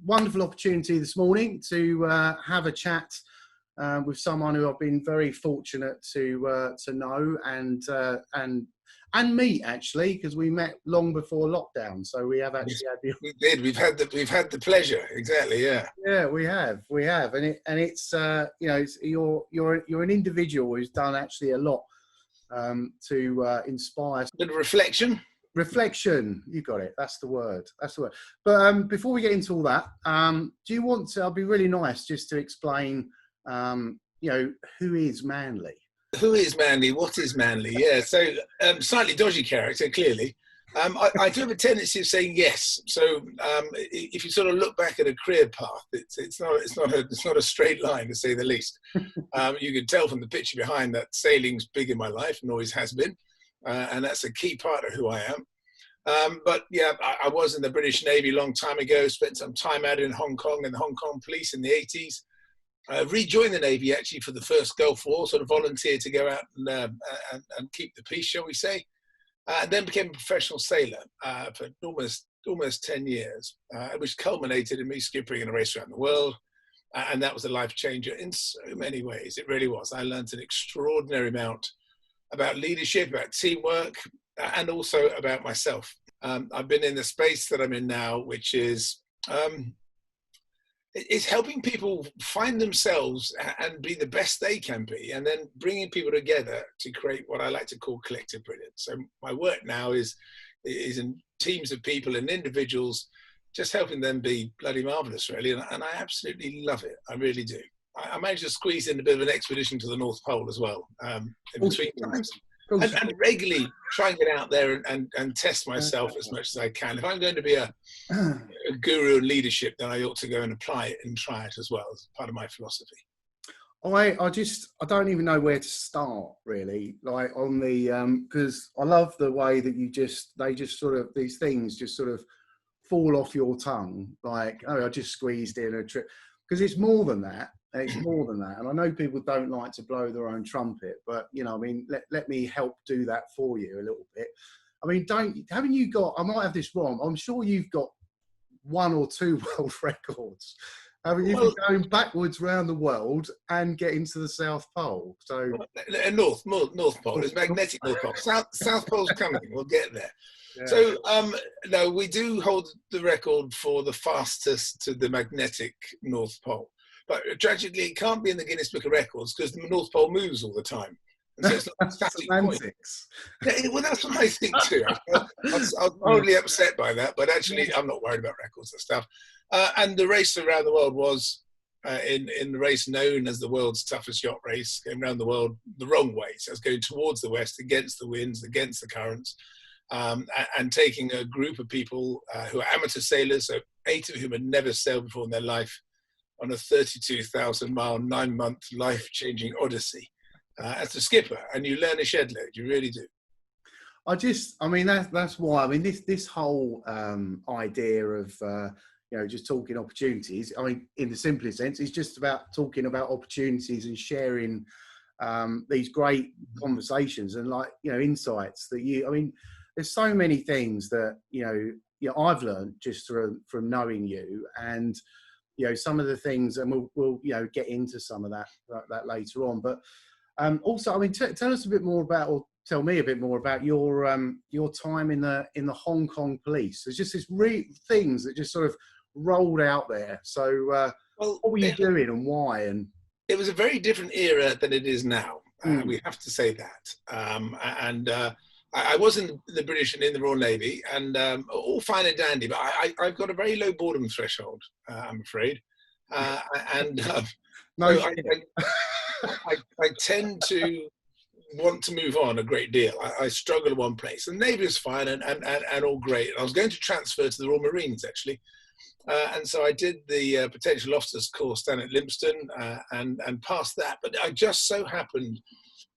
wonderful opportunity this morning to have a chat with someone who I've been very fortunate to know and meet, actually, because we met long before lockdown. So we have actually had the... We did. We've had the pleasure. Exactly. Yeah. Yeah, we have, and it's you're an individual who's done actually a lot to inspire. A bit of reflection. Reflection, you got it. That's the word. But before we get into all that, do you want to? I'll be really nice just to explain. Who is Manley? Who is Manley? What is Manley? Yeah. So slightly dodgy character, clearly. I do have a tendency of saying yes. So if you sort of look back at a career path, it's not a straight line, to say the least. You can tell from the picture behind that sailing's big in my life and always has been. And that's a key part of who I am. But yeah, I was in the British Navy a long time ago, spent some time out in Hong Kong in the Hong Kong police in the 80s. Rejoined the Navy actually for the first Gulf War, sort of volunteered to go out and keep the peace, shall we say. And then became a professional sailor for almost 10 years, which culminated in me skippering in a race around the world. And that was a life changer in so many ways. It really was. I learned an extraordinary amount about leadership, about teamwork, and also about myself. I've been in the space that I'm in now, which is it's helping people find themselves and be the best they can be, and then bringing people together to create what I like to call collective brilliance. So my work now is in teams of people and individuals, just helping them be bloody marvellous, really, and I absolutely love it. I really do. I managed to squeeze in a bit of an expedition to the North Pole as well, in between times. And regularly try and get out there and test myself as much as I can. If I'm going to be a guru in leadership, then I ought to go and apply it and try it as well, as part of my philosophy. I don't even know where to start, really, like on the because I love the way that these things just sort of fall off your tongue, like, oh, I just squeezed in a trip, because it's more than that. And I know people don't like to blow their own trumpet, but let me help do that for you a little bit. I mean, haven't you got, I might have this wrong, I'm sure you've got 1 or 2 world records. Haven't you been going backwards around the world and getting to the South Pole? So North Pole is magnetic North Pole. South Pole's coming. We'll get there. Yeah. So no, we do hold the record for the fastest to the magnetic North Pole. But tragically, it can't be in the Guinness Book of Records because the North Pole moves all the time. And so it's not a static point. Yeah, well, that's what I think too. I was horribly upset by that, but actually, I'm not worried about records and stuff. And the race around the world was in the race known as the world's toughest yacht race, going around the world the wrong way. So I was going towards the west, against the winds, against the currents, and taking a group of people who are amateur sailors, so 8 of whom had never sailed before in their life, on a 32,000-mile, 9-month life-changing odyssey as a skipper, and you learn a shed load. You really do. That's why. I mean, this whole idea of just talking opportunities. I mean, in the simplest sense, it's just about talking about opportunities and sharing these great conversations and insights that you. I mean, there's so many things that I've learned just from knowing you, and some of the things, and we'll get into some of that later on. But also, I mean, tell us a bit more about, or tell me a bit more about your time in the Hong Kong police. There's just these things that just sort of rolled out there. So, what were you doing and why? And it was a very different era than it is now. We have to say that. I was in the British and in the Royal Navy, and all fine and dandy, but I've got a very low boredom threshold, I'm afraid. I tend to want to move on a great deal. I struggle in one place. And the Navy is fine and all great. I was going to transfer to the Royal Marines, actually. And so I did the potential officers course down at Lympstone and passed that. But I just so happened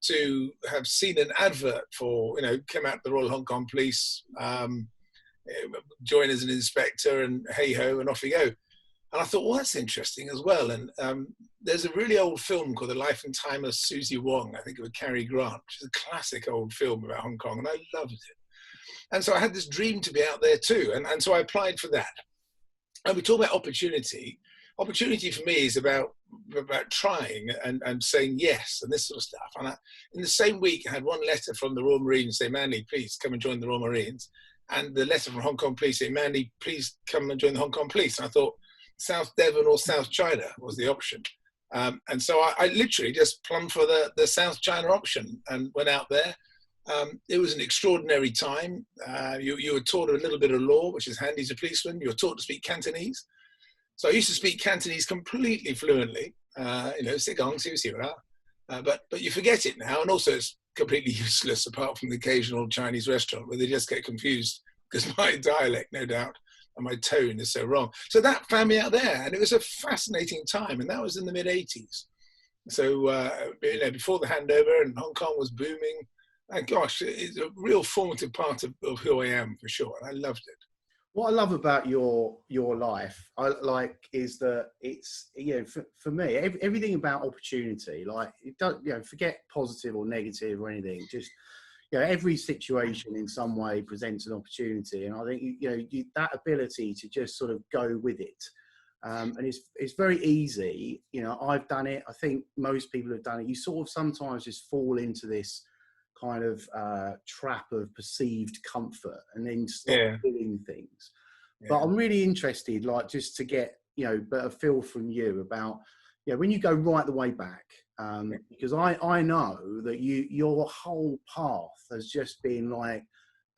to have seen an advert for, come out to the Royal Hong Kong Police, join as an inspector, and hey-ho, and off you go. And I thought, well, that's interesting as well. And there's a really old film called The Life and Time of Susie Wong, I think it was Cary Grant, which is a classic old film about Hong Kong, and I loved it. And so I had this dream to be out there too. And so I applied for that. And we talk about opportunity. Opportunity for me is about trying and saying yes and this sort of stuff. And in the same week, I had one letter from the Royal Marines saying, Manley, please come and join the Royal Marines. And the letter from Hong Kong Police saying, Manley, please come and join the Hong Kong Police. And I thought South Devon or South China was the option. And so I literally just plumbed for the South China option and went out there. It was an extraordinary time. You were taught a little bit of law, which is handy as a policeman. You were taught to speak Cantonese. So I used to speak Cantonese completely fluently, Sigong, Siu Siu Ra. But you forget it now, and also it's completely useless apart from the occasional Chinese restaurant where they just get confused because my dialect, no doubt, and my tone is so wrong. So that found me out there, and it was a fascinating time, and that was in the mid-'80s. So before the handover, and Hong Kong was booming. And gosh, it's a real formative part of who I am for sure, and I loved it. What I love about your life, is that it's, for me, everything about opportunity, like, it don't, forget positive or negative or anything. Just, every situation in some way presents an opportunity, and I think that ability to just sort of go with it, and it's very easy. I've done it. I think most people have done it. You sort of sometimes just fall into this kind of trap of perceived comfort and then stop doing things. But I'm really interested, just to get a feel from you about when you go right the way back, because I know that your whole path has just been like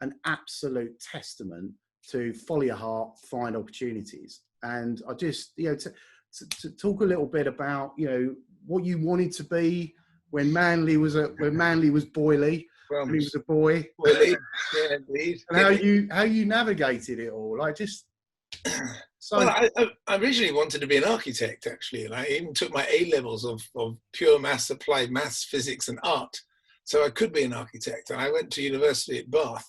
an absolute testament to follow your heart, find opportunities. And I just to talk a little bit about what you wanted to be when Manley was boily, when he was a boy. Boily, yeah, indeed. And how you navigated it all, Well, I originally wanted to be an architect, actually, and I even took my A-levels of pure maths, applied maths, physics, and art, so I could be an architect. And I went to university at Bath,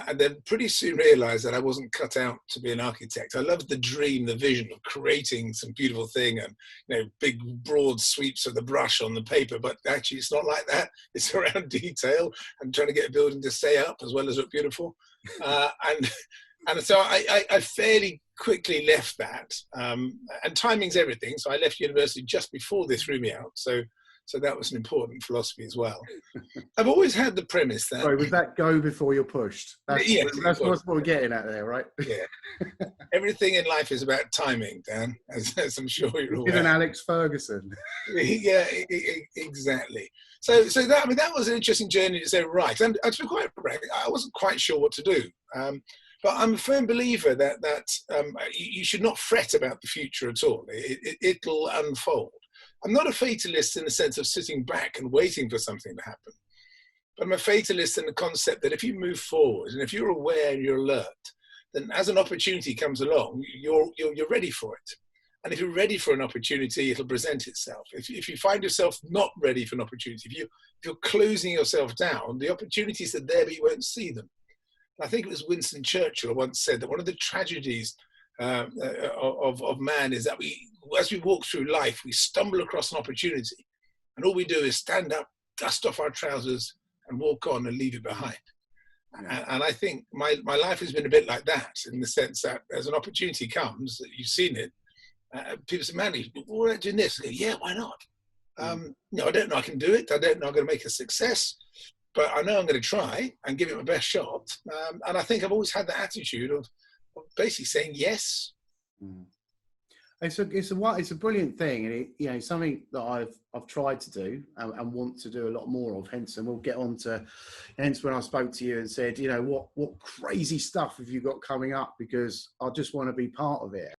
and then pretty soon realised that I wasn't cut out to be an architect. I loved the dream, the vision of creating some beautiful thing, and big broad sweeps of the brush on the paper. But actually, it's not like that. It's around detail and trying to get a building to stay up as well as look beautiful. And so I fairly quickly left that. And timing's everything. So I left university just before they threw me out. So that was an important philosophy as well. I've always had the premise that... Sorry, was that go before you're pushed? That's what we're getting at there, right? Yeah. Everything in life is about timing, Dan, as I'm sure you're aware. Even Alex Ferguson. Yeah, exactly. So that was an interesting journey to say, right. And to be quite frank, I wasn't quite sure what to do. But I'm a firm believer that you should not fret about the future at all. It'll unfold. I'm not a fatalist in the sense of sitting back and waiting for something to happen. But I'm a fatalist in the concept that if you move forward and if you're aware and you're alert, then as an opportunity comes along, you're ready for it. And if you're ready for an opportunity, it'll present itself. If you find yourself not ready for an opportunity, if you're closing yourself down, the opportunities are there, but you won't see them. I think it was Winston Churchill once said that one of the tragedies of man is that as we walk through life, we stumble across an opportunity, and all we do is stand up, dust off our trousers, and walk on and leave it behind. And I think my life has been a bit like that, in the sense that as an opportunity comes, you've seen it, people say, Manley, we're doing this. I go, yeah, why not? I don't know I can do it. I don't know I'm going to make a success. But I know I'm going to try and give it my best shot. And I think I've always had that attitude of basically saying yes. It's a brilliant thing, and it's something that I've tried to do and want to do a lot more of. Hence, and we'll get on to. Hence, when I spoke to you and said, what crazy stuff have you got coming up? Because I just want to be part of it.